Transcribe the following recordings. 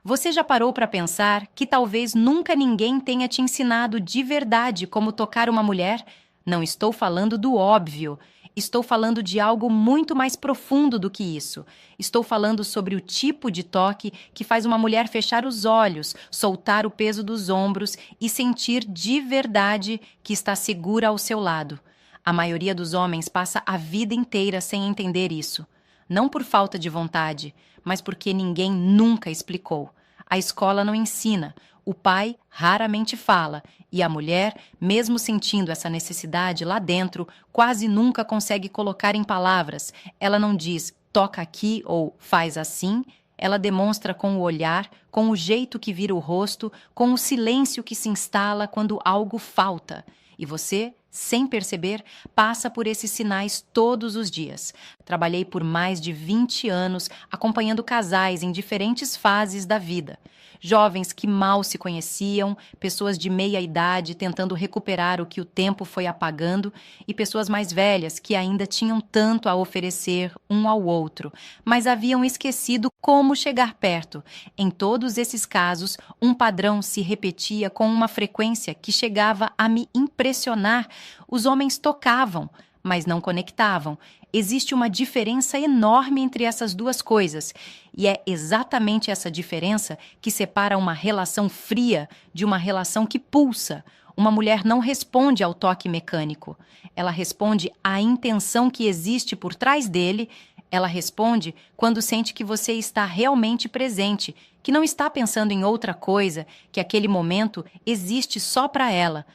Você já parou para pensar que talvez nunca ninguém tenha te ensinado de verdade como tocar uma mulher? Não estou falando do óbvio. Estou falando de algo muito mais profundo do que isso. Estou falando sobre o tipo de toque que faz uma mulher fechar os olhos, soltar o peso dos ombros e sentir de verdade que está segura ao seu lado. A maioria dos homens passa a vida inteira sem entender isso. Não por falta de vontade, mas porque ninguém nunca explicou. A escola não ensina, o pai raramente fala, e a mulher, mesmo sentindo essa necessidade lá dentro, quase nunca consegue colocar em palavras. Ela não diz toca aqui ou faz assim. Ela demonstra com o olhar, com o jeito que vira o rosto, com o silêncio que se instala quando algo falta. E você, sem perceber, passa por esses sinais todos os dias. Trabalhei por mais de 20 anos acompanhando casais em diferentes fases da vida. Jovens que mal se conheciam, pessoas de meia idade tentando recuperar o que o tempo foi apagando e pessoas mais velhas que ainda tinham tanto a oferecer um ao outro, mas haviam esquecido como chegar perto. Em todos esses casos, um padrão se repetia com uma frequência que chegava a me impressionar. Os homens tocavam, mas não conectavam. Existe uma diferença enorme entre essas duas coisas, e é exatamente essa diferença que separa uma relação fria de uma relação que pulsa. Uma mulher não responde ao toque mecânico. Ela responde à intenção que existe por trás dele. Ela responde quando sente que você está realmente presente, que não está pensando em outra coisa, que aquele momento existe só para ela.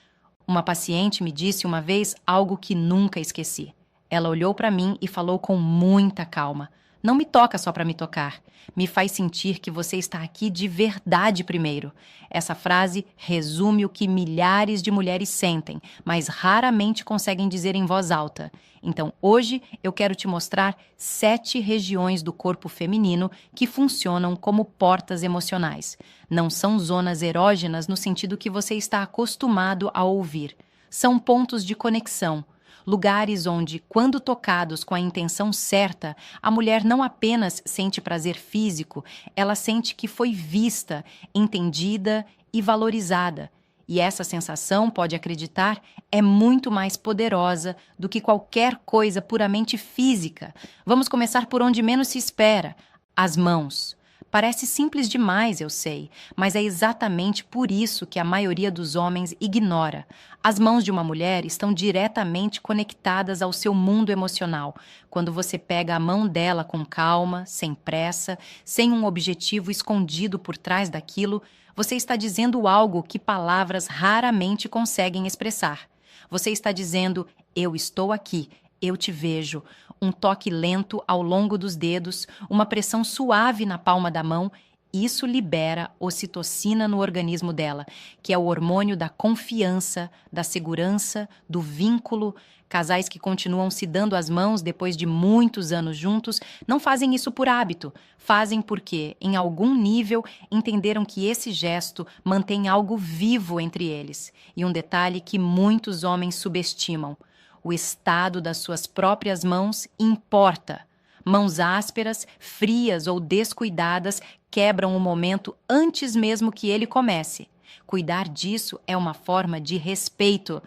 Uma paciente me disse uma vez algo que nunca esqueci. Ela olhou para mim e falou com muita calma: "Não me toca só para me tocar. Me faz sentir que você está aqui de verdade primeiro." Essa frase resume o que milhares de mulheres sentem, mas raramente conseguem dizer em voz alta. Então, hoje, eu quero te mostrar 7 regiões do corpo feminino que funcionam como portas emocionais. Não são zonas erógenas no sentido que você está acostumado a ouvir. São pontos de conexão. Lugares onde, quando tocados com a intenção certa, a mulher não apenas sente prazer físico, ela sente que foi vista, entendida e valorizada. E essa sensação, pode acreditar, é muito mais poderosa do que qualquer coisa puramente física. Vamos começar por onde menos se espera: as mãos. Parece simples demais, eu sei, mas é exatamente por isso que a maioria dos homens ignora. As mãos de uma mulher estão diretamente conectadas ao seu mundo emocional. Quando você pega a mão dela com calma, sem pressa, sem um objetivo escondido por trás daquilo, você está dizendo algo que palavras raramente conseguem expressar. Você está dizendo: eu estou aqui, eu te vejo. Um toque lento ao longo dos dedos, uma pressão suave na palma da mão, isso libera ocitocina no organismo dela, que é o hormônio da confiança, da segurança, do vínculo. Casais que continuam se dando as mãos depois de muitos anos juntos não fazem isso por hábito, fazem porque, em algum nível, entenderam que esse gesto mantém algo vivo entre eles. E um detalhe que muitos homens subestimam: o estado das suas próprias mãos importa. Mãos ásperas, frias ou descuidadas quebram o momento antes mesmo que ele comece. Cuidar disso é uma forma de respeito.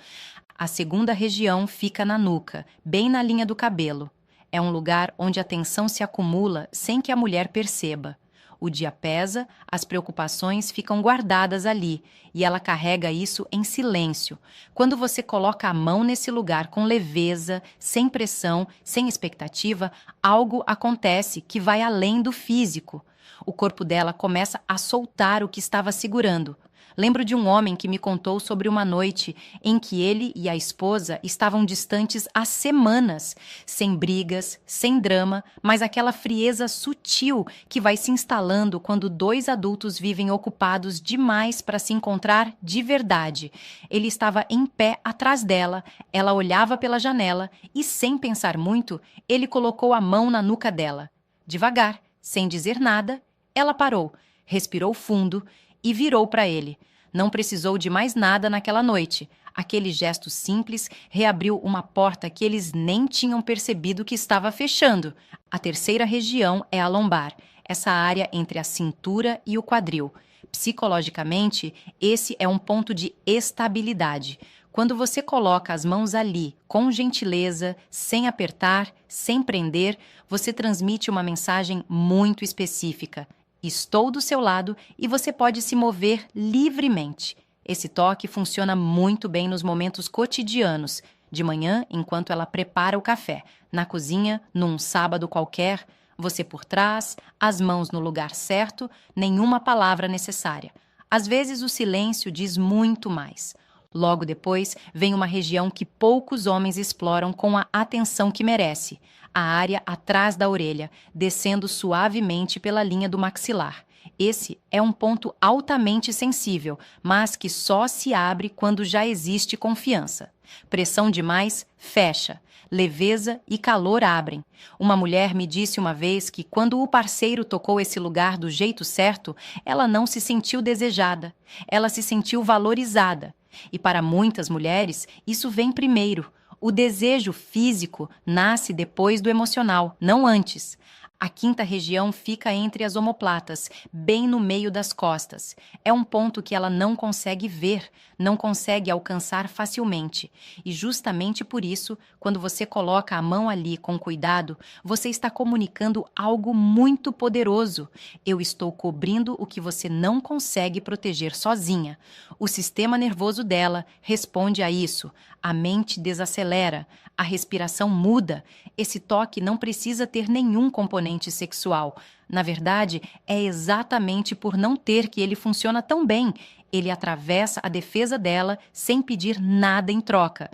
A segunda região fica na nuca, bem na linha do cabelo. É um lugar onde a tensão se acumula sem que a mulher perceba. O dia pesa, as preocupações ficam guardadas ali, e ela carrega isso em silêncio. Quando você coloca a mão nesse lugar com leveza, sem pressão, sem expectativa, algo acontece que vai além do físico. O corpo dela começa a soltar o que estava segurando. Lembro de um homem que me contou sobre uma noite em que ele e a esposa estavam distantes há semanas, sem brigas, sem drama, mas aquela frieza sutil que vai se instalando quando dois adultos vivem ocupados demais para se encontrar de verdade. Ele estava em pé atrás dela, ela olhava pela janela e, sem pensar muito, ele colocou a mão na nuca dela. Devagar, sem dizer nada, ela parou, respirou fundo e virou para ele. Não precisou de mais nada naquela noite. Aquele gesto simples reabriu uma porta que eles nem tinham percebido que estava fechando. A terceira região é a lombar. essa área entre a cintura e o quadril. Psicologicamente, esse é um ponto de estabilidade. Quando você coloca as mãos ali, com gentileza, sem apertar, sem prender, você transmite uma mensagem muito específica. Estou do seu lado e você pode se mover livremente. Esse toque funciona muito bem nos momentos cotidianos, de manhã, enquanto ela prepara o café, na cozinha, num sábado qualquer, você por trás, as mãos no lugar certo, nenhuma palavra necessária. Às vezes o silêncio diz muito mais. Logo depois, vem uma região que poucos homens exploram com a atenção que merece, a área atrás da orelha, descendo suavemente pela linha do maxilar. Esse é um ponto altamente sensível, mas que só se abre quando já existe confiança. Pressão demais, fecha. Leveza e calor abrem. Uma mulher me disse uma vez que quando o parceiro tocou esse lugar do jeito certo, ela não se sentiu desejada. Ela se sentiu valorizada. E para muitas mulheres, isso vem primeiro. O desejo físico nasce depois do emocional, não antes. A quinta região fica entre as omoplatas, bem no meio das costas. É um ponto que ela não consegue ver, não consegue alcançar facilmente. E justamente por isso, quando você coloca a mão ali com cuidado, você está comunicando algo muito poderoso. Eu estou cobrindo o que você não consegue proteger sozinha. O sistema nervoso dela responde a isso. A mente desacelera, a respiração muda. Esse toque não precisa ter nenhum componente sexual. Na verdade, é exatamente por não ter que ele funciona tão bem. Ele atravessa a defesa dela sem pedir nada em troca.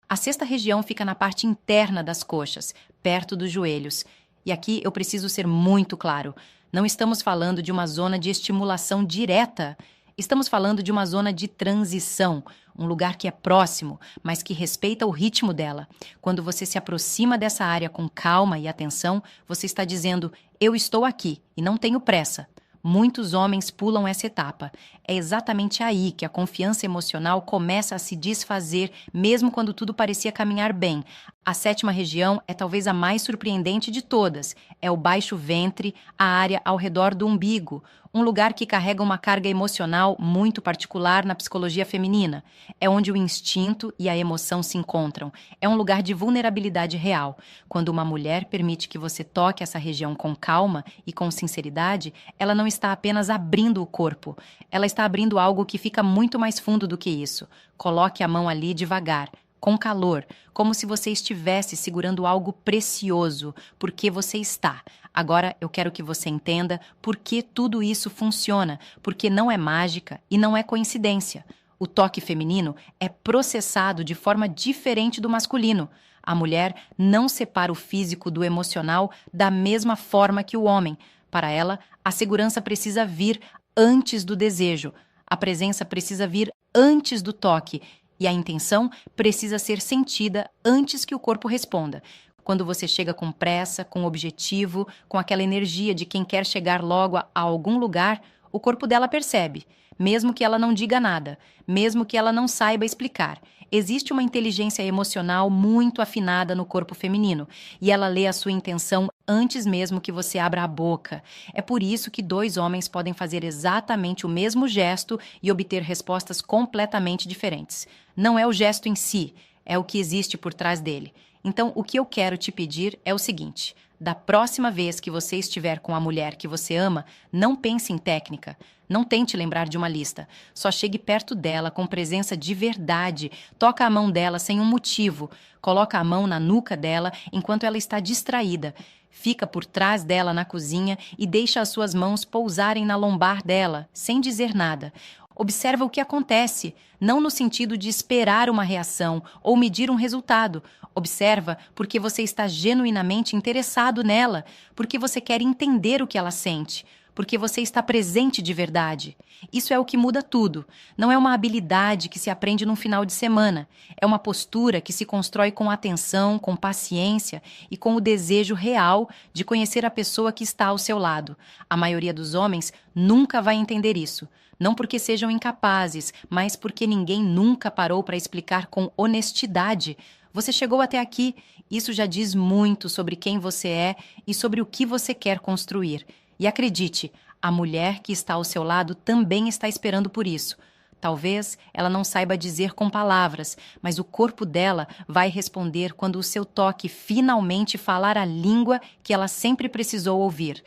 A sexta região fica na parte interna das coxas, perto dos joelhos. E aqui eu preciso ser muito claro. Não estamos falando de uma zona de estimulação direta. Estamos falando de uma zona de transição, um lugar que é próximo, mas que respeita o ritmo dela. Quando você se aproxima dessa área com calma e atenção, você está dizendo, eu estou aqui e não tenho pressa. Muitos homens pulam essa etapa. É exatamente aí que a confiança emocional começa a se desfazer, mesmo quando tudo parecia caminhar bem. A sétima região é talvez a mais surpreendente de todas. É o baixo ventre, a área ao redor do umbigo, um lugar que carrega uma carga emocional muito particular na psicologia feminina. É onde o instinto e a emoção se encontram. É um lugar de vulnerabilidade real. Quando uma mulher permite que você toque essa região com calma e com sinceridade, ela não está apenas abrindo o corpo. Ela está abrindo algo que fica muito mais fundo do que isso. Coloque a mão ali devagar, com calor, como se você estivesse segurando algo precioso, porque você está. Agora eu quero que você entenda por que tudo isso funciona, porque não é mágica e não é coincidência. O toque feminino é processado de forma diferente do masculino. A mulher não separa o físico do emocional da mesma forma que o homem. Para ela, a segurança precisa vir antes do desejo. A presença precisa vir antes do toque. E a intenção precisa ser sentida antes que o corpo responda. Quando você chega com pressa, com objetivo, com aquela energia de quem quer chegar logo a algum lugar, o corpo dela percebe, mesmo que ela não diga nada, mesmo que ela não saiba explicar. Existe uma inteligência emocional muito afinada no corpo feminino, e ela lê a sua intenção antes mesmo que você abra a boca. É por isso que dois homens podem fazer exatamente o mesmo gesto e obter respostas completamente diferentes. Não é o gesto em si, é o que existe por trás dele. Então, o que eu quero te pedir é o seguinte: da próxima vez que você estiver com a mulher que você ama, não pense em técnica. Não tente lembrar de uma lista. Só chegue perto dela com presença de verdade. Toca a mão dela sem um motivo. Coloca a mão na nuca dela enquanto ela está distraída. Fica por trás dela na cozinha e deixa as suas mãos pousarem na lombar dela, sem dizer nada. Observa o que acontece, não no sentido de esperar uma reação ou medir um resultado. Observa porque você está genuinamente interessado nela, porque você quer entender o que ela sente, porque você está presente de verdade. Isso é o que muda tudo. Não é uma habilidade que se aprende num final de semana. É uma postura que se constrói com atenção, com paciência e com o desejo real de conhecer a pessoa que está ao seu lado. A maioria dos homens nunca vai entender isso. Não porque sejam incapazes, mas porque ninguém nunca parou para explicar com honestidade. Você chegou até aqui, isso já diz muito sobre quem você é e sobre o que você quer construir. E acredite, a mulher que está ao seu lado também está esperando por isso. Talvez ela não saiba dizer com palavras, mas o corpo dela vai responder quando o seu toque finalmente falar a língua que ela sempre precisou ouvir.